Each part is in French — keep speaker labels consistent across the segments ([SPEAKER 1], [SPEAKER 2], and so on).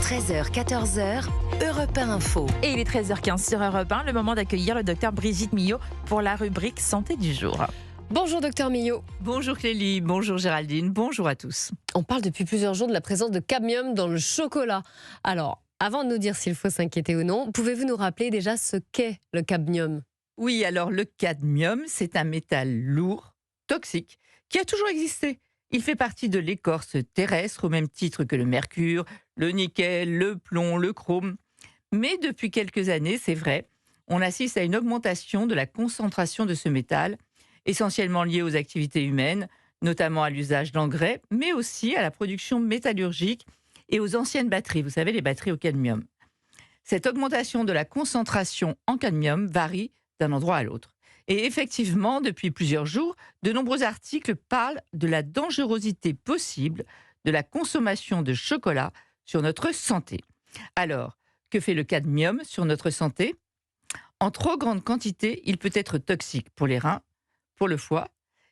[SPEAKER 1] 13h, 14h, Europe 1 Info.
[SPEAKER 2] Et il est 13h15 sur Europe 1, le moment d'accueillir le docteur Brigitte Millot pour la rubrique Santé du jour.
[SPEAKER 3] Bonjour docteur Millot.
[SPEAKER 4] Bonjour Clélie, bonjour Géraldine, bonjour à tous.
[SPEAKER 3] On parle depuis plusieurs jours de la présence de cadmium dans le chocolat. Alors, avant de nous dire s'il faut s'inquiéter ou non, pouvez-vous nous rappeler déjà ce qu'est le cadmium ?
[SPEAKER 4] Oui, alors le cadmium, c'est un métal lourd, toxique, qui a toujours existé. Il fait partie de l'écorce terrestre au même titre que le mercure, le nickel, le plomb, le chrome. Mais depuis quelques années, c'est vrai, on assiste à une augmentation de la concentration de ce métal, essentiellement liée aux activités humaines, notamment à l'usage d'engrais, mais aussi à la production métallurgique et aux anciennes batteries, vous savez, les batteries au cadmium. Cette augmentation de la concentration en cadmium varie d'un endroit à l'autre. Et effectivement, depuis plusieurs jours, de nombreux articles parlent de la dangerosité possible de la consommation de chocolat sur notre santé. Alors, que fait le cadmium sur notre santé ? En trop grande quantité, il peut être toxique pour les reins, pour le foie,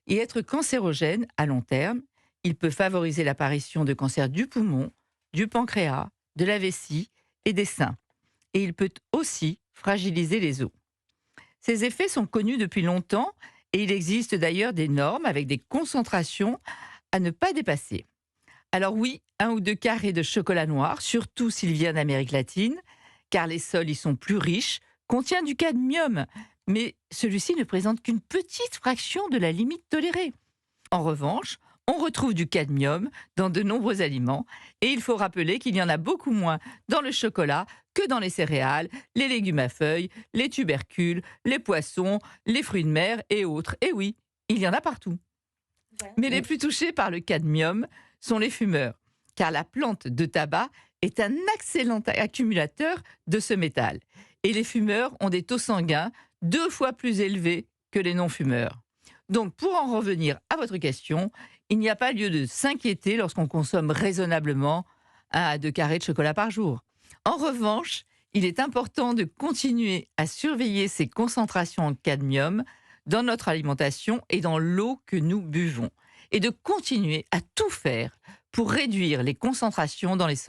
[SPEAKER 4] et être cancérogène à long terme. Il peut favoriser l'apparition de cancers du poumon, du pancréas, de la vessie et des seins. Et il peut aussi fragiliser les os. Ces effets sont connus depuis longtemps et il existe d'ailleurs des normes avec des concentrations à ne pas dépasser. Alors oui, 1 ou 2 carrés de chocolat noir, surtout s'il vient d'Amérique latine, car les sols y sont plus riches, contient du cadmium, mais celui-ci ne présente qu'une petite fraction de la limite tolérée. En revanche, on retrouve du cadmium dans de nombreux aliments et il faut rappeler qu'il y en a beaucoup moins dans le chocolat que dans les céréales, les légumes à feuilles, les tubercules, les poissons, les fruits de mer et autres. Et oui, il y en a partout. Mais les plus touchés par le cadmium sont les fumeurs, car la plante de tabac est un excellent accumulateur de ce métal. Et les fumeurs ont des taux sanguins 2 fois plus élevés que les non-fumeurs. Donc, pour en revenir à votre question, il n'y a pas lieu de s'inquiéter lorsqu'on consomme raisonnablement 1 à 2 carrés de chocolat par jour. En revanche, il est important de continuer à surveiller ces concentrations en cadmium dans notre alimentation et dans l'eau que nous buvons. Et de continuer à tout faire pour réduire les concentrations dans les sols.